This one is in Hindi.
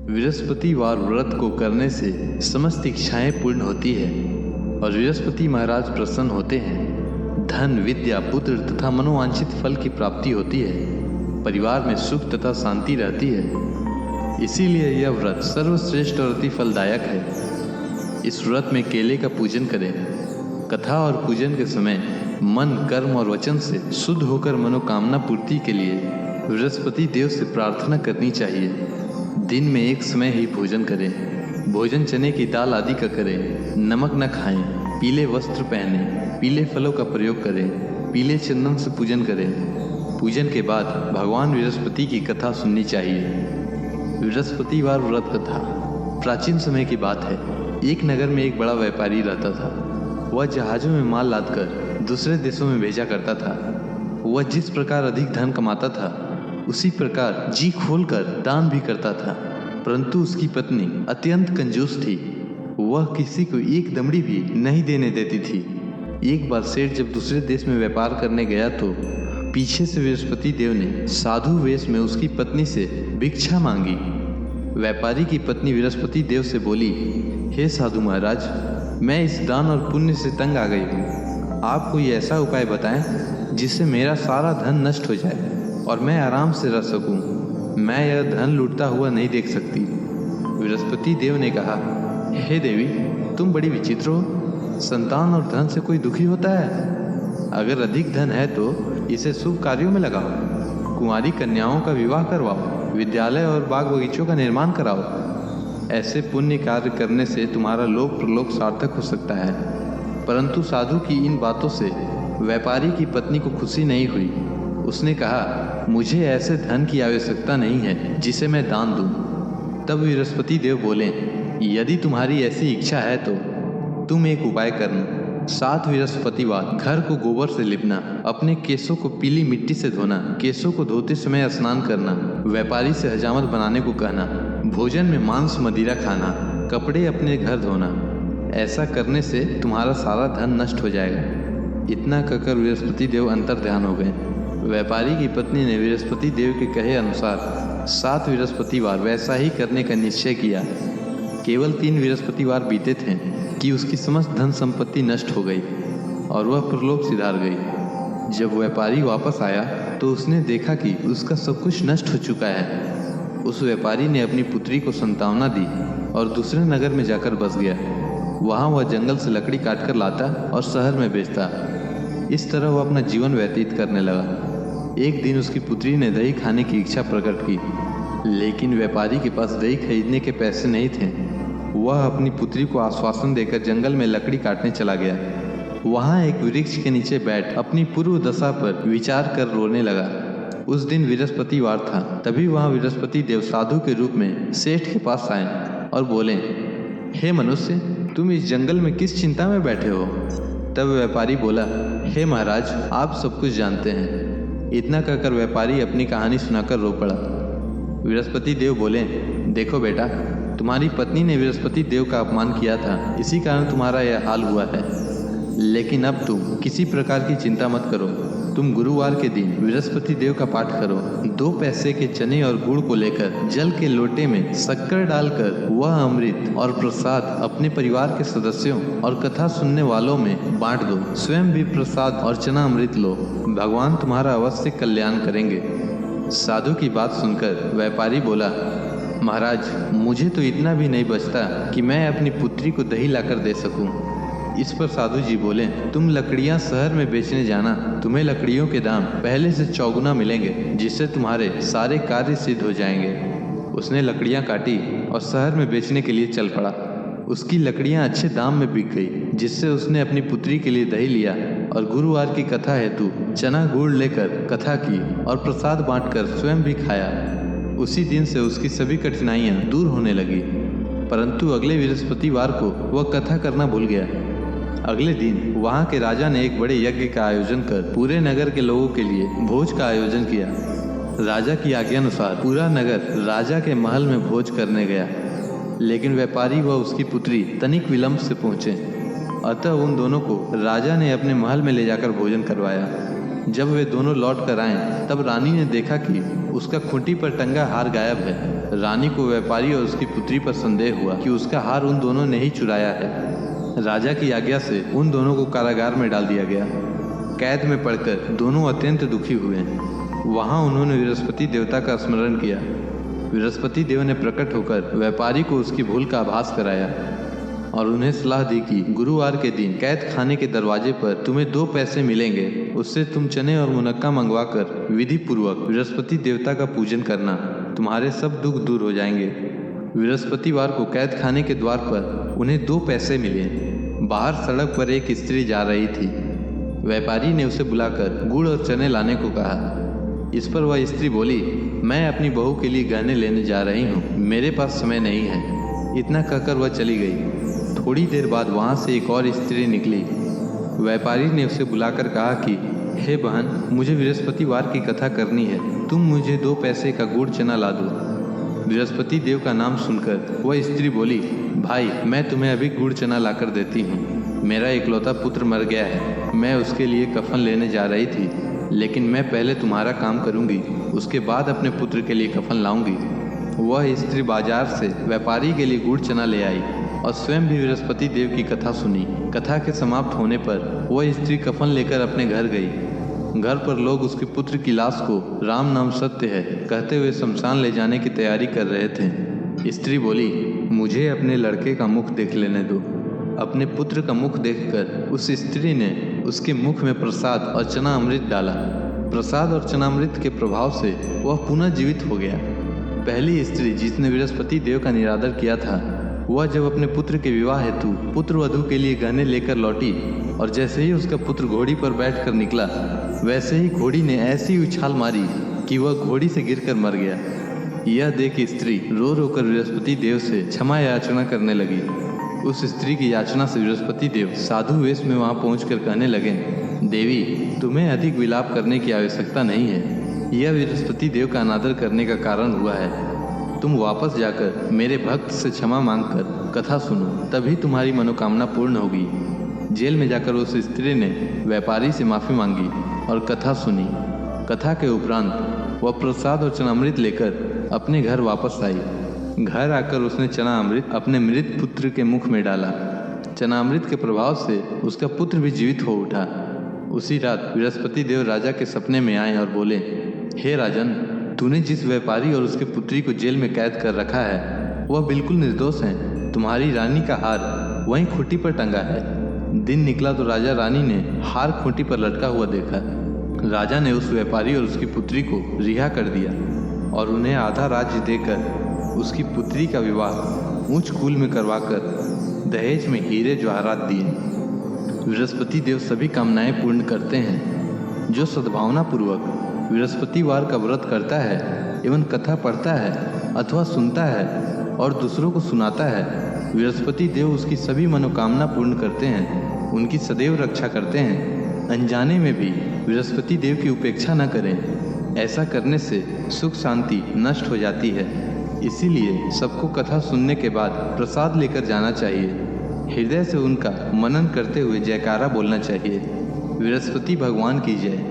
बृहस्पतिवार व्रत को करने से समस्त इच्छाएं पूर्ण होती है और बृहस्पति महाराज प्रसन्न होते हैं। धन, विद्या, पुत्र तथा मनोवांछित फल की प्राप्ति होती है। परिवार में सुख तथा शांति रहती है। इसीलिए यह व्रत सर्वश्रेष्ठ और अति फलदायक है। इस व्रत में केले का पूजन करें। कथा और पूजन के समय मन, कर्म और वचन से शुद्ध होकर मनोकामना पूर्ति के लिए बृहस्पति देव से प्रार्थना करनी चाहिए। दिन में एक समय ही भोजन करें। भोजन चने की दाल आदि का करें। नमक न खाएं। पीले वस्त्र पहनें। पीले फलों का प्रयोग करें। पीले चंदन से पूजन करें। पूजन के बाद भगवान बृहस्पति की कथा सुननी चाहिए। बृहस्पतिवार व्रत कथा प्राचीन समय की बात है। एक नगर में एक बड़ा व्यापारी रहता था। वह जहाज़ों में माल लादकर दूसरे देशों में भेजा करता था। वह जिस प्रकार अधिक धन कमाता था उसी प्रकार जी खोलकर दान भी करता था, परंतु उसकी पत्नी अत्यंत कंजूस थी। वह किसी को एक दमड़ी भी नहीं देने देती थी। एक बार सेठ जब दूसरे देश में व्यापार करने गया तो पीछे से बृहस्पति देव ने साधु वेश में उसकी पत्नी से भिक्षा मांगी। व्यापारी की पत्नी बृहस्पति देव से बोली, हे साधु महाराज, मैं इस दान और पुण्य से तंग आ गई हूँ। आप कोई ऐसा उपाय बताएं जिससे मेरा सारा धन नष्ट हो जाए और मैं आराम से रह सकूं। मैं यह धन लूटता हुआ नहीं देख सकती। बृहस्पति देव ने कहा, हे देवी, तुम बड़ी विचित्र हो। संतान और धन से कोई दुखी होता है? अगर अधिक धन है तो इसे शुभ कार्यों में लगाओ। कुंवारी कन्याओं का विवाह करवाओ। विद्यालय और बाग बगीचों का निर्माण कराओ। ऐसे पुण्य कार्य करने से तुम्हारा लोक प्रलोक सार्थक हो सकता है। परंतु साधु की इन बातों से व्यापारी की पत्नी को खुशी नहीं हुई। उसने कहा, मुझे ऐसे धन की आवश्यकता नहीं है जिसे मैं दान दूं। तब बृहस्पति देव बोले, यदि तुम्हारी ऐसी इच्छा है तो तुम एक उपाय करना। 7 बृहस्पतिवार घर को गोबर से लिपना, अपने केसों को पीली मिट्टी से धोना, केसों को धोते समय स्नान करना, व्यापारी से हजामत बनाने को कहना, भोजन में मांस मदिरा खाना, कपड़े अपने घर धोना। ऐसा करने से तुम्हारा सारा धन नष्ट हो जाएगा। इतना कहकर बृहस्पति देव अंतर ध्यान हो गए। व्यापारी की पत्नी ने बृहस्पति देव के कहे अनुसार 7 बृहस्पतिवार वैसा ही करने का निश्चय किया। केवल 3 बृहस्पतिवार बीते थे कि उसकी समस्त धन संपत्ति नष्ट हो गई और वह परलोक सिधार गई। जब व्यापारी वापस आया तो उसने देखा कि उसका सब कुछ नष्ट हो चुका है। उस व्यापारी ने अपनी पुत्री को संतावना दी और दूसरे नगर में जाकर बस गया। वहाँ वह जंगल से लकड़ी काटकर लाता और शहर में बेचता। इस तरह वह अपना जीवन व्यतीत करने लगा। एक दिन उसकी पुत्री ने दही खाने की इच्छा प्रकट की, लेकिन व्यापारी के पास दही खरीदने के पैसे नहीं थे। वह अपनी पुत्री को आश्वासन देकर जंगल में लकड़ी काटने चला गया। वहाँ एक वृक्ष के नीचे बैठ अपनी पूर्व दशा पर विचार कर रोने लगा। उस दिन बृहस्पतिवार था। तभी वहाँ बृहस्पति देव साधु के रूप में सेठ के पास आए और बोले, हे मनुष्य, तुम इस जंगल में किस चिंता में बैठे हो? तब व्यापारी बोला, हे महाराज, आप सब कुछ जानते हैं। इतना कहकर व्यापारी अपनी कहानी सुनाकर रो पड़ा। बृहस्पति देव बोले, देखो बेटा, तुम्हारी पत्नी ने बृहस्पति देव का अपमान किया था, इसी कारण तुम्हारा यह हाल हुआ है। लेकिन अब तुम किसी प्रकार की चिंता मत करो। तुम गुरुवार के दिन बृहस्पति देव का पाठ करो। 2 पैसे के चने और गुड़ को लेकर जल के लोटे में शक्कर डालकर वह अमृत और प्रसाद अपने परिवार के सदस्यों और कथा सुनने वालों में बांट दो। स्वयं भी प्रसाद और चना अमृत लो। भगवान तुम्हारा अवश्य कल्याण करेंगे। साधु की बात सुनकर व्यापारी बोला, महाराज, मुझे तो इतना भी नहीं बचता कि मैं अपनी पुत्री को दही लाकर दे सकूं। इस पर साधु जी बोले, तुम लकड़ियां शहर में बेचने जाना। तुम्हें लकड़ियों के दाम पहले से चौगुना मिलेंगे, जिससे तुम्हारे सारे कार्य सिद्ध हो जाएंगे। उसने लकड़ियां काटी और शहर में बेचने के लिए चल पड़ा। उसकी लकड़ियां अच्छे दाम में बिक गई, जिससे उसने अपनी पुत्री के लिए दही लिया और गुरुवार की कथा हेतु चना गुड़ लेकर कथा की और प्रसाद बांटकर स्वयं भी खाया। उसी दिन से उसकी सभी कठिनाइयां दूर होने लगी। परंतु अगले बृहस्पतिवार को वह कथा करना भूल गया। अगले दिन वहाँ के राजा ने एक बड़े यज्ञ का आयोजन कर पूरे नगर के लोगों के लिए भोज का आयोजन किया। राजा की आज्ञानुसार पूरा नगर राजा के महल में भोज करने गया, लेकिन व्यापारी व उसकी पुत्री तनिक विलंब से पहुँचे। अतः उन दोनों को राजा ने अपने महल में ले जाकर भोजन करवाया। जब वे दोनों लौट कर आए तब रानी ने देखा कि उसका खूंटी पर टंगा हार गायब है। रानी को व्यापारी और उसकी पुत्री पर संदेह हुआ कि उसका हार उन दोनों ने ही चुराया है। राजा की आज्ञा से उन दोनों को कारागार में डाल दिया गया। कैद में पड़कर दोनों अत्यंत दुखी हुए। वहां उन्होंने बृहस्पति देवता का स्मरण किया। बृहस्पति देव ने प्रकट होकर व्यापारी को उसकी भूल का आभास कराया और उन्हें सलाह दी कि गुरुवार के दिन कैद खाने के दरवाजे पर तुम्हें 2 पैसे मिलेंगे, उससे तुम चने और मुनक्का मंगवाकर विधि पूर्वक बृहस्पति देवता का पूजन करना, तुम्हारे सब दुख दूर हो जाएंगे। बृहस्पतिवार को कैद खाने के द्वार पर उन्हें 2 पैसे मिले। बाहर सड़क पर एक स्त्री जा रही थी। व्यापारी ने उसे बुलाकर गुड़ और चने लाने को कहा। इस पर वह स्त्री बोली, मैं अपनी बहू के लिए गहने लेने जा रही हूँ, मेरे पास समय नहीं है। इतना कहकर वह चली गई। थोड़ी देर बाद वहाँ से एक और स्त्री निकली। व्यापारी ने उसे बुलाकर कहा कि हे बहन, मुझे बृहस्पतिवार की कथा करनी है, तुम मुझे 2 पैसे का गुड़ चना ला दो। बृहस्पति देव का नाम सुनकर वह स्त्री बोली, भाई मैं तुम्हें अभी गुड़ चना लाकर देती हूँ। मेरा इकलौता पुत्र मर गया है, मैं उसके लिए कफन लेने जा रही थी, लेकिन मैं पहले तुम्हारा काम करूँगी, उसके बाद अपने पुत्र के लिए कफन लाऊंगी। वह स्त्री बाजार से व्यापारी के लिए गुड़ चना ले आई और स्वयं भी बृहस्पति देव की कथा सुनी। कथा के समाप्त होने पर वह स्त्री कफन लेकर अपने घर गई। घर पर लोग उसके पुत्र की लाश को राम नाम सत्य है कहते हुए शमशान ले जाने की तैयारी कर रहे थे। स्त्री बोली, मुझे अपने लड़के का मुख देख लेने दो। अपने पुत्र का मुख देखकर उस स्त्री ने उसके मुख में प्रसाद और चना अमृत डाला। प्रसाद और चनामृत के प्रभाव से वह पुनः जीवित हो गया। पहली स्त्री जिसने बृहस्पति देव का निरादर किया था, वह जब अपने पुत्र के विवाह हेतु पुत्र वधू के लिए गहने लेकर लौटी और जैसे ही उसका पुत्र घोड़ी पर बैठकर निकला, वैसे ही घोड़ी ने ऐसी उछाल मारी कि वह घोड़ी से गिरकर मर गया। यह देख स्त्री रो रो कर बृहस्पति देव से क्षमा याचना करने लगी। उस स्त्री की याचना से बृहस्पति देव साधु वेश में वहां पहुंचकर कहने लगे, देवी, तुम्हें अधिक विलाप करने की आवश्यकता नहीं है। यह बृहस्पति देव का अनादर करने का कारण हुआ है। तुम वापस जाकर मेरे भक्त से क्षमा मांगकर कथा सुनो, तभी तुम्हारी मनोकामना पूर्ण होगी। जेल में जाकर उस स्त्री ने व्यापारी से माफी मांगी और कथा सुनी। कथा के उपरांत वह प्रसाद और चनामृत लेकर अपने घर वापस आई। घर आकर उसने चना अमृत अपने मृत पुत्र के मुख में डाला। चनामृत के प्रभाव से उसका पुत्र भी जीवित हो उठा। उसी रात बृहस्पति देव राजा के सपने में आए और बोले, हे राजन, तूने जिस व्यापारी और उसके पुत्री को जेल में कैद कर रखा है वह बिल्कुल निर्दोष हैं। तुम्हारी रानी का हार वहीं खूंटी पर टंगा है। दिन निकला तो राजा रानी ने हार खूंटी पर लटका हुआ देखा। राजा ने उस व्यापारी और उसकी पुत्री को रिहा कर दिया और उन्हें आधा राज्य देकर उसकी पुत्री का विवाह ऊंच कुल में करवाकर दहेज में हीरे जवाहरात दिए। बृहस्पति देव सभी कामनाएं पूर्ण करते हैं। जो सद्भावना पूर्वक बृहस्पतिवार का व्रत करता है एवं कथा पढ़ता है अथवा सुनता है और दूसरों को सुनाता है, बृहस्पति देव उसकी सभी मनोकामना पूर्ण करते हैं, उनकी सदैव रक्षा करते हैं। अनजाने में भी बृहस्पति देव की उपेक्षा न करें। ऐसा करने से सुख शांति नष्ट हो जाती है। इसीलिए सबको कथा सुनने के बाद प्रसाद लेकर जाना चाहिए। हृदय से उनका मनन करते हुए जयकारा बोलना चाहिए। बृहस्पति भगवान की जय।